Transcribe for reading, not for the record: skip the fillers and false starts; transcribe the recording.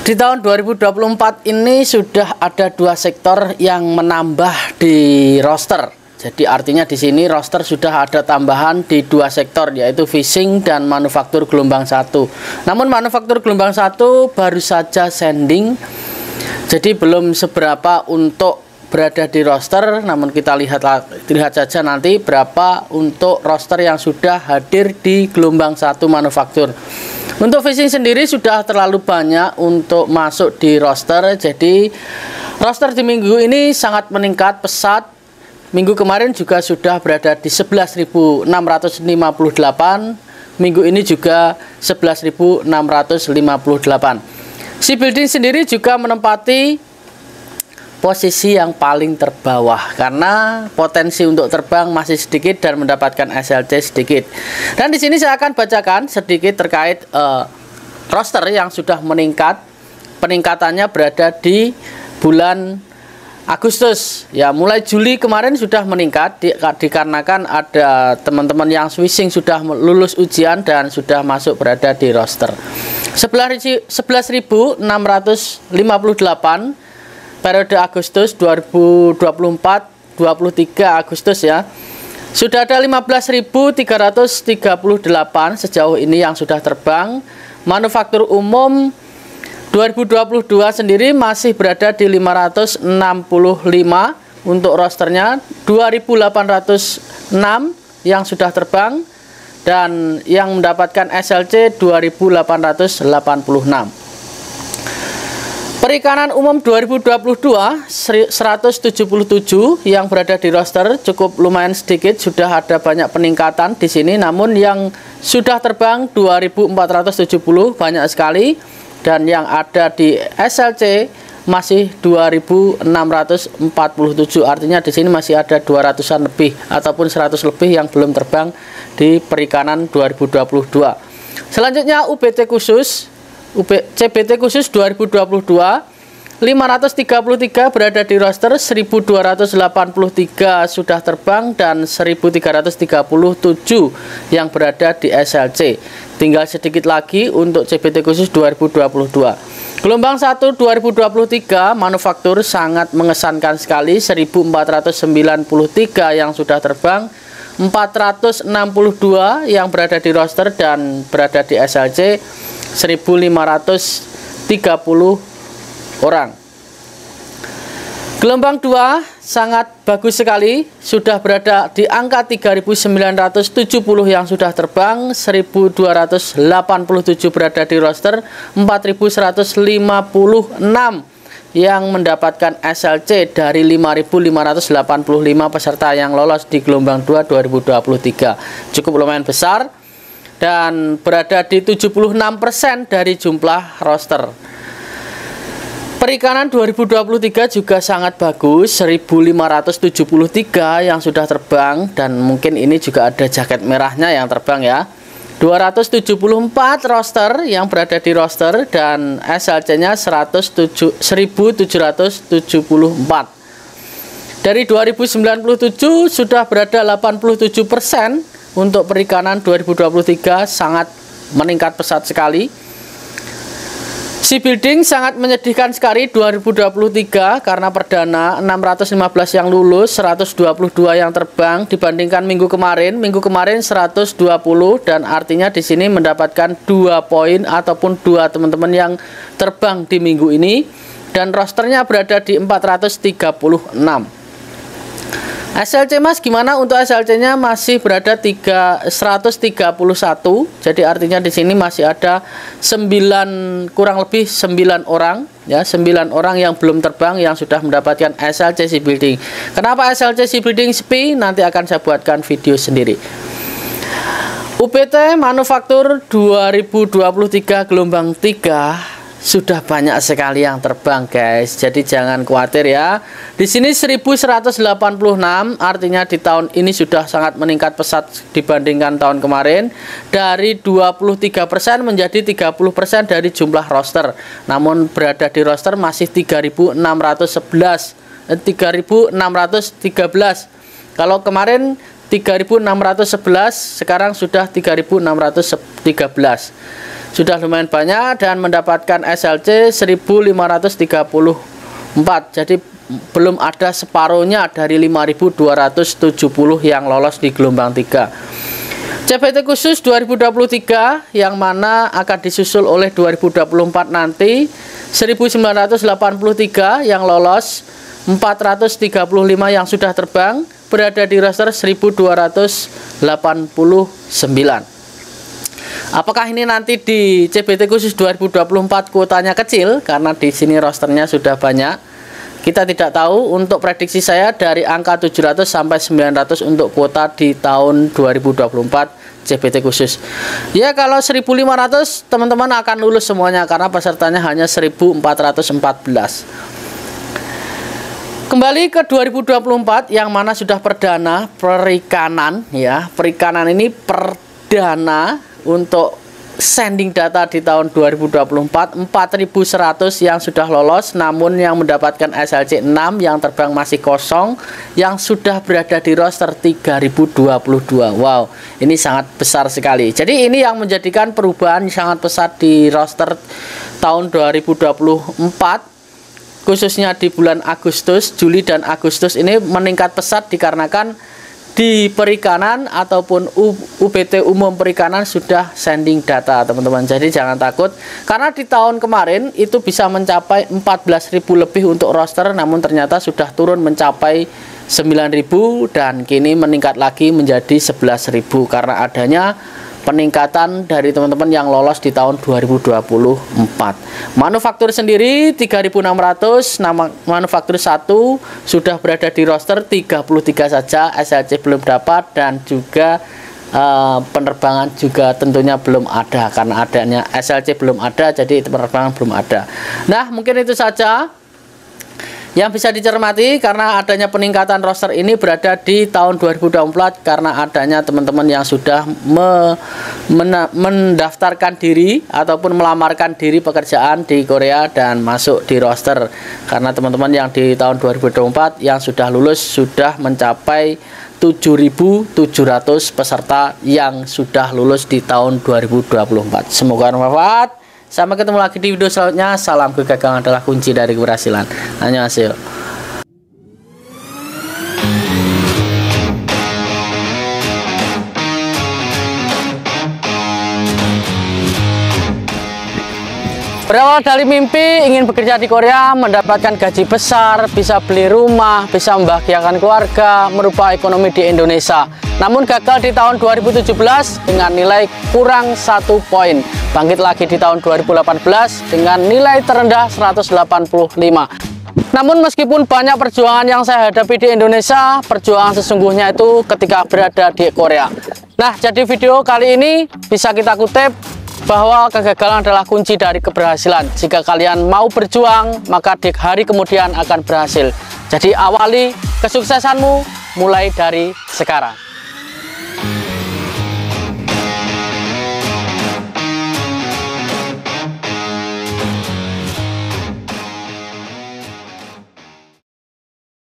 Di tahun 2024 ini sudah ada dua sektor yang menambah di roster. Jadi artinya di sini roster sudah ada tambahan di dua sektor, yaitu fishing dan manufaktur gelombang 1. Namun manufaktur gelombang 1 baru saja sending, jadi belum seberapa untuk berada di roster. Namun kita lihat saja nanti berapa untuk roster yang sudah hadir di gelombang 1 manufaktur. Untuk fishing sendiri sudah terlalu banyak untuk masuk di roster. Jadi roster di minggu ini sangat meningkat pesat. Minggu kemarin juga sudah berada di 11.658. Minggu ini juga 11.658. Si building sendiri juga menempati posisi yang paling terbawah karena potensi untuk terbang masih sedikit dan mendapatkan SLC sedikit. Dan di sini saya akan bacakan sedikit terkait roster yang sudah meningkat. Peningkatannya berada di bulan Agustus. Ya, mulai Juli kemarin sudah meningkat dikarenakan ada teman-teman yang swishing sudah lulus ujian dan sudah masuk berada di roster. 11.658 periode Agustus 2024, 23 Agustus ya. Sudah ada 15.338 sejauh ini yang sudah terbang. Manufaktur umum 2022 sendiri masih berada di 565 untuk rosternya, 2.806 yang sudah terbang dan yang mendapatkan SLC 2.886. Perikanan umum 2022 177 yang berada di roster, cukup lumayan sedikit, sudah ada banyak peningkatan di sini. Namun yang sudah terbang 2.470 banyak sekali, dan yang ada di SLC masih 2.647. Artinya di sini masih ada 200-an lebih ataupun 100 lebih yang belum terbang di perikanan 2022. Selanjutnya UBT khusus, CBT khusus 2022 533 berada di roster, 1283 sudah terbang dan 1337 yang berada di SLC. Tinggal sedikit lagi untuk CBT khusus 2022. Gelombang 1 2023 manufaktur sangat mengesankan sekali, 1493 yang sudah terbang, 462 yang berada di roster dan berada di SLC 1.530 orang. Gelombang 2 sangat bagus sekali, sudah berada di angka 3.970 yang sudah terbang, 1.287 berada di roster, 4.156 yang mendapatkan SLC dari 5.585 peserta yang lolos di gelombang 2 2023. Cukup lumayan besar dan berada di 76% dari jumlah roster. Perikanan 2023 juga sangat bagus, 1.573 yang sudah terbang, dan mungkin ini juga ada jaket merahnya yang terbang ya. 274 roster yang berada di roster dan SLC-nya 1.774. Dari 2097 sudah berada 87%. Untuk perikanan 2023 sangat meningkat pesat sekali. Si building sangat menyedihkan sekali 2023 karena perdana 615 yang lulus, 122 yang terbang dibandingkan minggu kemarin. Minggu kemarin 120, dan artinya di sini mendapatkan 2 poin ataupun 2 teman-teman yang terbang di minggu ini, dan rosternya berada di 436. SLC Mas gimana? Untuk SLC-nya masih berada 131. Jadi artinya di sini masih ada 9, kurang lebih 9 orang ya, 9 orang yang belum terbang yang sudah mendapatkan SLC Sea Building. Kenapa SLC Sea Building sepi? Nanti akan saya buatkan video sendiri. UBT manufaktur 2023 gelombang 3 sudah banyak sekali yang terbang guys, jadi jangan khawatir ya. Di sini 1186, artinya di tahun ini sudah sangat meningkat pesat dibandingkan tahun kemarin, dari 23% menjadi 30% dari jumlah roster. Namun berada di roster masih 3.613. Kalau kemarin 3.611, sekarang sudah 3.613. sudah lumayan banyak dan mendapatkan SLC 1534. Jadi belum ada separuhnya dari 5270 yang lolos di gelombang 3. CPT khusus 2023 yang mana akan disusul oleh 2024 nanti 1983 yang lolos, 435 yang sudah terbang, berada di roster 1289. Apakah ini nanti di CPT khusus 2024 kuotanya kecil karena di sini rosternya sudah banyak? Kita tidak tahu. Untuk prediksi saya dari angka 700 sampai 900 untuk kuota di tahun 2024 CPT khusus. Ya, kalau 1500 teman-teman akan lulus semuanya karena pesertanya hanya 1414. Kembali ke 2024 yang mana sudah perdana perikanan ya. Perikanan ini perdana untuk sending data di tahun 2024, 4100 yang sudah lolos, namun yang mendapatkan SLC 6 yang terbang masih kosong, yang sudah berada di roster 3022. Wow, ini sangat besar sekali. Jadi ini yang menjadikan perubahan sangat pesat di roster tahun 2024, khususnya di bulan Agustus, Juli dan Agustus ini meningkat pesat dikarenakan di perikanan ataupun UPT umum perikanan sudah sending data, teman-teman. Jadi jangan takut karena di tahun kemarin itu bisa mencapai 14.000 lebih untuk roster, namun ternyata sudah turun mencapai 9.000 dan kini meningkat lagi menjadi 11.000 karena adanya peningkatan dari teman-teman yang lolos di tahun 2024. Manufaktur sendiri 3.600, nama manufaktur 1 sudah berada di roster 33 saja, SLC belum dapat dan juga penerbangan juga tentunya belum ada karena adanya SLC belum ada, jadi penerbangan belum ada. Nah, mungkin itu saja yang bisa dicermati karena adanya peningkatan roster ini berada di tahun 2024 karena adanya teman-teman yang sudah mendaftarkan diri ataupun melamarkan diri pekerjaan di Korea dan masuk di roster. Karena teman-teman yang di tahun 2024 yang sudah lulus sudah mencapai 7.700 peserta yang sudah lulus di tahun 2024. Semoga bermanfaat. Sampai ketemu lagi di video selanjutnya. Salam kegagalan adalah kunci dari keberhasilan. Annyeonghaseyo. Berawal dari mimpi ingin bekerja di Korea, mendapatkan gaji besar, bisa beli rumah, bisa membahagiakan keluarga, merubah ekonomi di Indonesia. Namun gagal di tahun 2017 dengan nilai kurang 1 poin. Bangkit lagi di tahun 2018 dengan nilai terendah 185. Namun meskipun banyak perjuangan yang saya hadapi di Indonesia, perjuangan sesungguhnya itu ketika berada di Korea. Nah, jadi video kali ini bisa kita kutip bahwa kegagalan adalah kunci dari keberhasilan. Jika kalian mau berjuang, maka di hari kemudian akan berhasil. Jadi awali kesuksesanmu mulai dari sekarang.